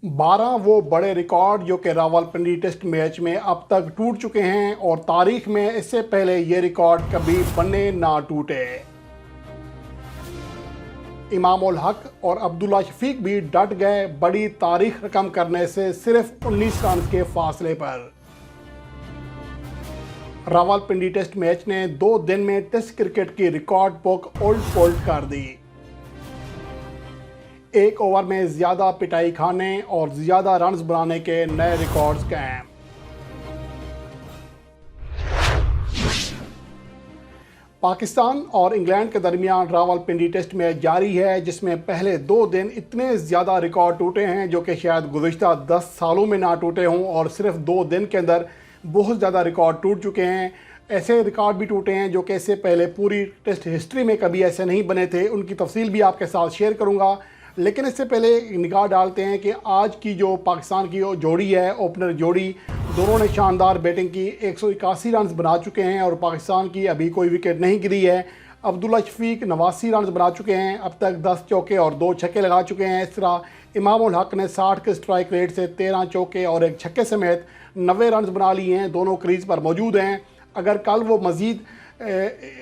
12 वो बड़े रिकॉर्ड जो कि रावलपिंडी टेस्ट मैच में अब तक टूट चुके हैं और तारीख में इससे पहले ये रिकॉर्ड कभी बने ना टूटे। इमाम उल हक और अब्दुल्ला शफीक भी डट गए बड़ी तारीख रकम करने से सिर्फ 19 रन के फासले पर। रावलपिंडी टेस्ट मैच ने 2 दिन में टेस्ट क्रिकेट की रिकॉर्ड बुक उलट पुलट कर दी। एक ओवर में ज्यादा पिटाई खाने और ज्यादा रन्स बनाने के नए रिकॉर्ड्स कायम। पाकिस्तान और इंग्लैंड के दरमियान रावलपिंडी टेस्ट मैच जारी है, जिसमें पहले 2 दिन इतने ज़्यादा रिकॉर्ड टूटे हैं जो कि शायद गुज़िश्ता 10 सालों में ना टूटे हों, और सिर्फ 2 दिन के अंदर बहुत ज़्यादा रिकॉर्ड टूट चुके हैं। ऐसे रिकॉर्ड भी टूटे हैं जो कि इससे पहले पूरी टेस्ट हिस्ट्री में कभी ऐसे नहीं बने थे। उनकी तफसील भी आपके साथ शेयर करूँगा, लेकिन इससे पहले निगाह डालते हैं कि आज की जो पाकिस्तान की जोड़ी है, ओपनर जोड़ी, दोनों ने शानदार बैटिंग की। 181 रन बना चुके हैं और पाकिस्तान की अभी कोई विकेट नहीं गिरी है। अब्दुल्ला शफीक 89 रन बना चुके हैं, अब तक 10 चौके और 2 छक्के लगा चुके हैं। इस तरह इमाम उल हक ने 60 के स्ट्राइक रेट से 13 चौके और 1 छक्के समेत 90 रन बना लिए हैं। दोनों क्रीज पर मौजूद हैं। अगर कल वो मज़ीद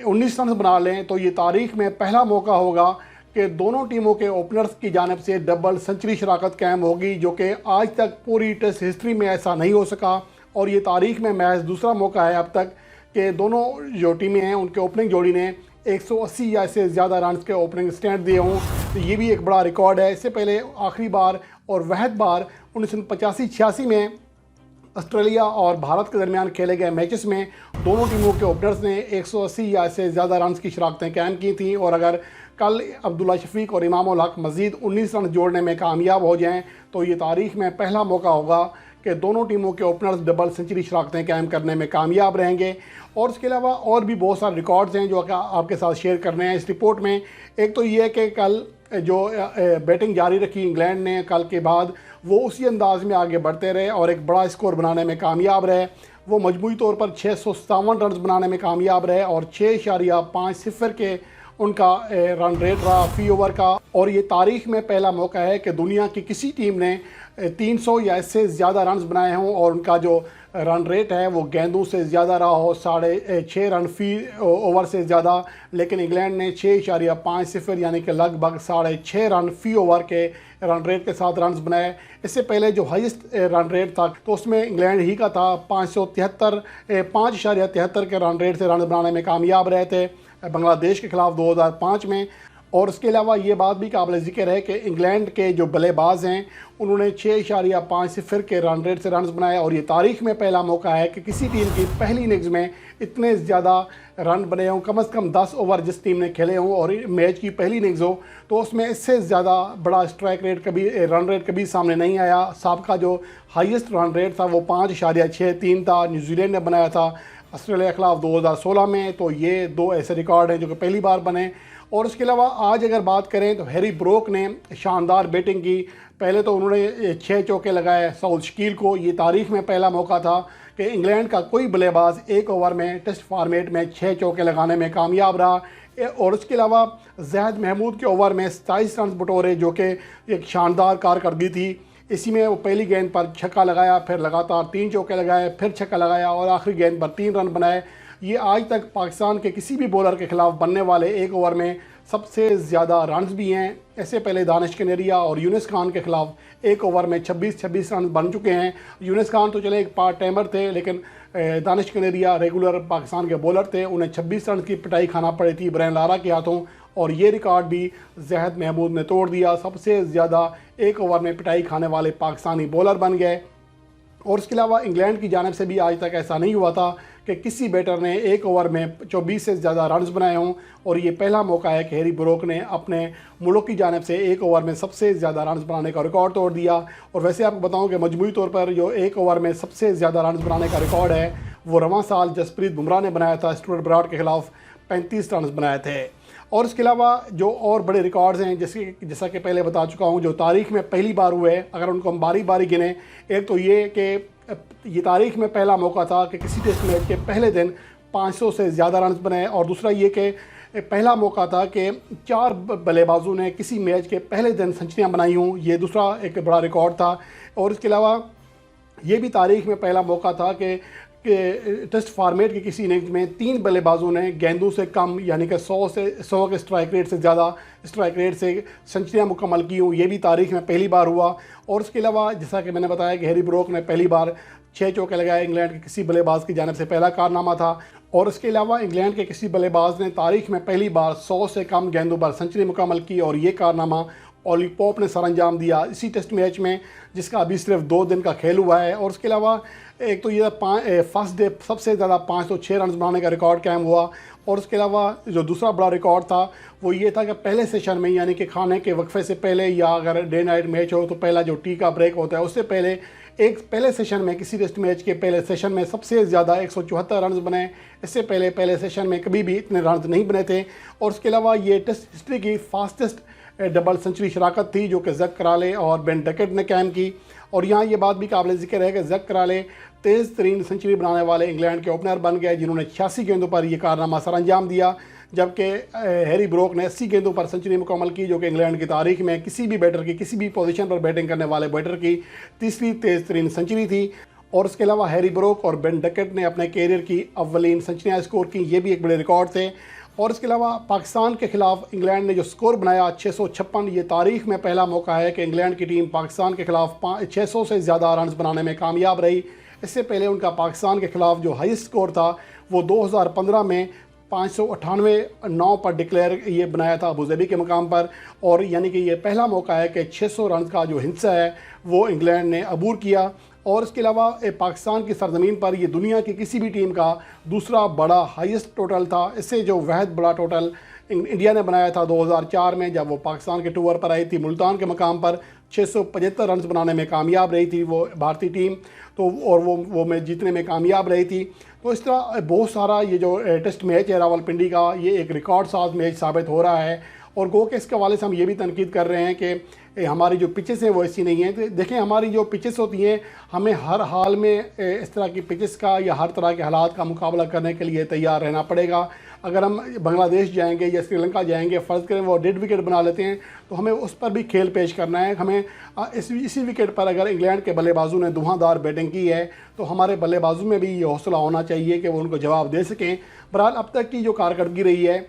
19 रन बना लें तो ये तारीख में पहला मौका होगा कि दोनों टीमों के ओपनर्स की जानिब से डबल सेंचुरी शराकत कायम होगी, जो कि आज तक पूरी टेस्ट हिस्ट्री में ऐसा नहीं हो सका। और ये तारीख में महज दूसरा मौका है अब तक कि दोनों जो टीमें हैं उनके ओपनिंग जोड़ी ने 180 या इससे ज़्यादा रन के ओपनिंग स्टैंड दिए हों। तो ये भी एक बड़ा रिकॉर्ड है। इससे पहले आखिरी बार और वहद बार 1985-86 में ऑस्ट्रेलिया और भारत के दरमियान खेले गए मैचेस में दोनों टीमों के ओपनर्स ने 180 या इससे ज़्यादा रन की शराकतें कायम की थी। और अगर कल अब्दुल्ला शफीक और इमाम उल हक मज़ीद 19 रन जोड़ने में कामयाब हो जाएं तो ये तारीख में पहला मौका होगा कि दोनों टीमों के ओपनर्स डबल सेंचुरी शराकतें कायम करने में कामयाब रहेंगे। और इसके अलावा और भी बहुत सारे रिकॉर्ड्स हैं जो आपके साथ शेयर करने हैं इस रिपोर्ट में। एक तो ये है कि कल जो बैटिंग जारी रखी इंग्लैंड ने, कल के बाद वो उसी अंदाज में आगे बढ़ते रहे और एक बड़ा स्कोर बनाने में कामयाब रहे। वो मजमूई तौर पर 657 रन बनाने में कामयाब रहे और 6.50 के उनका रन रेट रहा फी ओवर का। और ये तारीख में पहला मौका है कि दुनिया की किसी टीम ने 300 या इससे ज़्यादा रन बनाए हों और उनका जो रन रेट है वो गेंदों से ज़्यादा रहा हो, 6.5 रन फी ओवर से ज़्यादा। लेकिन इंग्लैंड ने 6.50 यानी कि लगभग 6.5 रन फी ओवर के रन रेट के साथ रन बनाए। इससे पहले जो हाईएस्ट रन रेट था तो उसमें इंग्लैंड ही का था। 5.73 के रन रेट से रन बनाने में कामयाब रहे थे बांग्लादेश के खिलाफ 2005 में। और उसके अलावा ये बात भी काबिल ज़िक्र है कि इंग्लैंड के जो बल्लेबाज हैं उन्होंने 6.50 के रन रेट से रन बनाए। और ये तारीख में पहला मौका है कि किसी टीम की पहली इनिंग्स में इतने ज़्यादा रन बने हों। कम से कम 10 ओवर जिस टीम ने खेले हों और मैच की पहली इनिंग्स हो तो उसमें इससे ज़्यादा बड़ा स्ट्राइक रेट कभी, रन रेट कभी सामने नहीं आया। सबका जो हाईएस्ट रन रेट था वो 5.63 था, न्यूजीलैंड ने बनाया था ऑस्ट्रेलिया के खिलाफ 2016 में। तो ये 2 ऐसे रिकॉर्ड हैं जो कि पहली बार बने। और उसके अलावा आज अगर बात करें तो हैरी ब्रोक ने शानदार बैटिंग की। पहले तो उन्होंने 6 चौके लगाए साउथ शकील को। ये तारीख में पहला मौका था कि इंग्लैंड का कोई बल्लेबाज 1 ओवर में टेस्ट फॉर्मेट में 6 चौके लगाने में कामयाब रहा। और उसके अलावा जहद महमूद के ओवर में 27 रन बटोरे, जो कि एक शानदार कारकर्दगी थी। इसी में वो पहली गेंद पर छक्का लगाया, फिर लगातार 3 चौके लगाए, फिर छक्का लगाया और आखिरी गेंद पर 3 रन बनाए। ये आज तक पाकिस्तान के किसी भी बॉलर के खिलाफ बनने वाले 1 ओवर में सबसे ज़्यादा रन्स भी हैं। ऐसे पहले दानिश कनेरिया और यूनिस खान के खिलाफ 1 ओवर में 26 रन बन चुके हैं। यूनिस खान तो चले एक पार्ट टाइमर थे, लेकिन दानिश कनेरिया रेगुलर पाकिस्तान के बॉलर थे। उन्हें 26 रन की पिटाई खाना पड़ी थी ब्रायन लारा के हाथों, और ये रिकॉर्ड भी जहद महमूद ने तोड़ दिया। सबसे ज़्यादा 1 ओवर में पिटाई खाने वाले पाकिस्तानी बॉलर बन गए। और इसके अलावा इंग्लैंड की जानिब से भी आज तक ऐसा नहीं हुआ था कि किसी बैटर ने 1 ओवर में 24 से ज़्यादा रन्स बनाए हों। और ये पहला मौका है कि हैरी ब्रोक ने अपने मुल्क की जानिब से 1 ओवर में सबसे ज़्यादा रन्स बनाने का रिकॉर्ड तोड़ दिया। और वैसे आपको बताऊं कि मजमूई तौर पर जो 1 ओवर में सबसे ज़्यादा रन्स बनाने का रिकॉर्ड है वो रवां साल जसप्रीत बुमराह ने बनाया था। स्टुअर्ट ब्रॉड के खिलाफ 35 रन बनाए थे। और इसके अलावा जो और बड़े रिकॉर्ड्स हैं जैसा कि पहले बता चुका हूं, जो तारीख में पहली बार हुए, अगर उनको हम बारी बारी गिने, एक तो ये कि ये तारीख में पहला मौका था कि किसी टेस्ट मैच के पहले दिन 500 से ज़्यादा रन बनाए। और दूसरा ये कि पहला मौका था कि 4 बल्लेबाजों ने किसी मैच के पहले दिन सेंचुरियां बनाई हों। ये दूसरा एक बड़ा रिकॉर्ड था। और इसके अलावा ये भी तारीख में पहला मौका था कि टेस्ट फॉर्मेट के किसी इनिंग्स में 3 बल्लेबाजों ने गेंदों से कम यानी कि 100 के स्ट्राइक रेट से ज़्यादा स्ट्राइक रेट से सेंचुरियां मुकम्मल की हों। ये भी तारीख में पहली बार हुआ। और इसके अलावा जैसा कि मैंने बताया कि हैरी ब्रोक ने पहली बार 6 चौके लगाए, इंग्लैंड के किसी बल्लेबाज की जानिब से पहला कारनामा था। और इसके अलावा इंग्लैंड के किसी बल्लेबाज ने तारीख में पहली बार 100 से कम गेंदों पर सेंचुरी मुकम्मल की, और ये कारनामा ऑली पॉप ने सर अंजाम दिया इसी टेस्ट मैच में, जिसका अभी सिर्फ 2 दिन का खेल हुआ है। और उसके अलावा एक तो ये फर्स्ट डे सबसे ज़्यादा 506 रन बनाने का रिकॉर्ड कायम हुआ। और उसके अलावा जो दूसरा बड़ा रिकॉर्ड था वो ये था कि पहले सेशन में यानी कि खाने के वक्फे से पहले, या अगर डे नाइट मैच हो तो पहला जो टी का ब्रेक होता है उससे पहले, पहले सेशन में किसी टेस्ट मैच के पहले सेशन में सबसे ज़्यादा 174 रन बने। इससे पहले सेशन में कभी भी इतने रन नहीं बने थे। और उसके अलावा ये टेस्ट हिस्ट्री की फास्टेस्ट डबल सेंचुरी शराकत थी जो कि ज़क कराले और बेन डकेट ने कायम की। और यहाँ ये बात भी काबिल ज़िक्र है कि ज़क कराले तेज़ तरीन सेंचुरी बनाने वाले इंग्लैंड के ओपनर बन गए, जिन्होंने 86 गेंदों पर यह कारनामा सर अंजाम दिया, जबकि हैरी ब्रोक ने 80 गेंदों पर सेंचुरी मुकम्मल की, जो कि इंग्लैंड की तारीख में किसी भी बैटर की किसी भी पोजीशन पर बैटिंग करने वाले बैटर की तीसरी तेज़ तरीन सेंचुरी थी। और उसके अलावा हैरी ब्रोक और बेन डकेट ने अपने कैरियर की अव्वलीन सेंचुरियाँ स्कोर की, ये भी एक बड़े रिकॉर्ड थे। और इसके अलावा पाकिस्तान के खिलाफ इंग्लैंड ने जो स्कोर बनाया 656, ये तारीख में पहला मौका है कि इंग्लैंड की टीम पाकिस्तान के खिलाफ 600 से ज़्यादा रन बनाने में कामयाब रही। इससे पहले उनका पाकिस्तान के खिलाफ जो हाईएस्ट स्कोर था वो 2015 में 598 पर डिक्लेयर ये बनाया था अबूधाबी के मकाम पर। और यानी कि ये पहला मौका है कि 600 रन का जो हिस्सा है वो इंग्लैंड ने अबूर किया। और इसके अलावा पाकिस्तान की सरजमीन पर ये दुनिया की किसी भी टीम का दूसरा बड़ा हाईएस्ट टोटल था। इससे जो वहद बड़ा टोटल इंडिया ने बनाया था 2004 में, जब वो पाकिस्तान के टूर पर आई थी मुल्तान के मकाम पर, 675 रन बनाने में कामयाब रही थी वो भारतीय टीम। तो और वो मैच जीतने में कामयाब रही थी। तो इस तरह बहुत सारा ये जो टेस्ट मैच है रावलपिंडी का, ये एक रिकॉर्ड साज मैच साबित हो रहा है। और गो के इसके हवाले से हम ये भी तनकीद कर रहे हैं कि हमारी जो पिचेस हैं वो ऐसी नहीं हैं। तो देखें, हमारी जो पिचेस होती हैं, हमें हर हाल में इस तरह की पिचेस का या हर तरह के हालात का मुकाबला करने के लिए तैयार रहना पड़ेगा। अगर हम बांग्लादेश जाएंगे या श्रीलंका जाएंगे, फ़र्ज़ करें वो डेड विकेट बना लेते हैं, तो हमें उस पर भी खेल पेश करना है। हमें इसी विकेट पर अगर इंग्लैंड के बल्लेबाजों ने धुआंधार बैटिंग की है तो हमारे बल्लेबाजों में भी ये हौसला होना चाहिए कि वो उनको जवाब दे सकें। बहरहाल अब तक की जो कारकर्दगी रही है,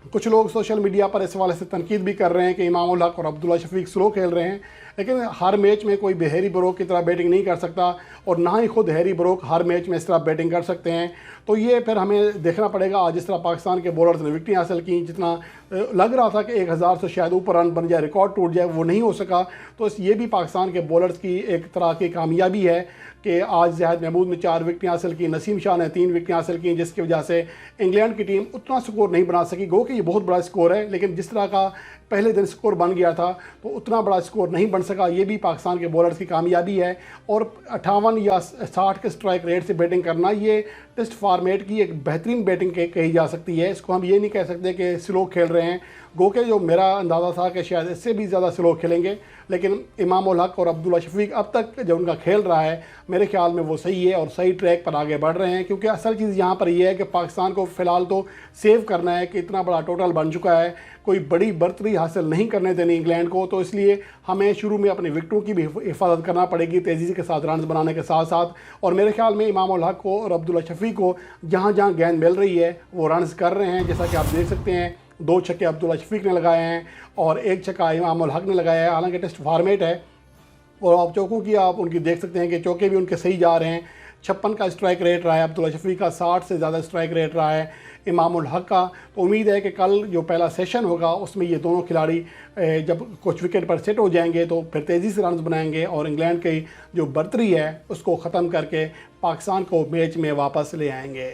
कुछ लोग सोशल मीडिया पर इस हवाले से तनकीद भी कर रहे हैं कि इमाम उल हक और अब्दुल्ला शफीक स्लो खेल रहे हैं, लेकिन हर मैच में कोई भी हैरी ब्रोक की तरह बैटिंग नहीं कर सकता, और ना ही खुद हैरी ब्रोक हर मैच में इस तरह बैटिंग कर सकते हैं। तो ये फिर हमें देखना पड़ेगा। आज जिस तरह पाकिस्तान के बॉलर्स ने विकेटें हासिल की, जितना लग रहा था कि 1000 से शायद ऊपर रन बन जाए, रिकॉर्ड टूट जाए, वो नहीं हो सका। तो ये भी पाकिस्तान के बॉलर्स की एक तरह की कामयाबी है कि आज ज़ाहिद महमूद ने 4 विकेटें हासिल की, नसीम शाह ने 3 विकेटें हासिल की, जिसकी वजह से इंग्लैंड की टीम उतना स्कोर नहीं बना सकी। गो कि ये बहुत बड़ा स्कोर है, लेकिन जिस तरह का पहले दिन स्कोर बन गया था तो उतना बड़ा स्कोर नहीं बन सका। ये भी पाकिस्तान के बॉलर्स की कामयाबी है। और 58 या 60 के स्ट्राइक रेट से बैटिंग करना, ये टेस्ट फॉर्मेट की एक बेहतरीन बैटिंग कही जा सकती है। इसको हम ये नहीं कह सकते कि स्लो खेल रहे हैं। गो के जो मेरा अंदाज़ा था कि शायद इससे भी ज़्यादा स्लो खेलेंगे, लेकिन इमाम उल हक और अब्दुल्ला शफीक अब तक जो उनका खेल रहा है, मेरे ख्याल में वो सही है और सही ट्रैक पर आगे बढ़ रहे हैं। क्योंकि असल चीज़ यहाँ पर यह है कि पाकिस्तान को फ़िलहाल तो सेव करना है कि इतना बड़ा टोटल बन चुका है, कोई बड़ी बढ़तरी हासिल नहीं करने देनी इंग्लैंड को। तो इसलिए हमें शुरू में अपनी विकेटों की भी हिफाजत करना पड़ेगी, तेज़ी के साथ रन बनाने के साथ साथ। और मेरे ख्याल में इमाम उल हक को और अब्दुल्ला शफीक को जहाँ जहाँ गेंद मिल रही है वो रन कर रहे हैं। जैसा कि आप देख सकते हैं, 2 छक्के अब्दुल्ला शफीक ने लगाए हैं और 1 छक्का इमाम उल हक ने लगाया है। हालांकि टेस्ट फॉर्मेट है और आप चौकों की आप उनकी देख सकते हैं कि चौके भी उनके सही जा रहे हैं। 56 का स्ट्राइक रेट रहा है अब्दुल्ला शफीक का, 60 से ज़्यादा स्ट्राइक रेट रहा है इमाम उल हक का। तो उम्मीद है कि कल जो पहला सेशन होगा उसमें ये दोनों खिलाड़ी जब कुछ विकेट पर सेट हो जाएंगे तो फिर तेज़ी से रन बनाएंगे और इंग्लैंड की जो बढ़तरी है उसको ख़त्म करके पाकिस्तान को मैच में वापस ले आएंगे।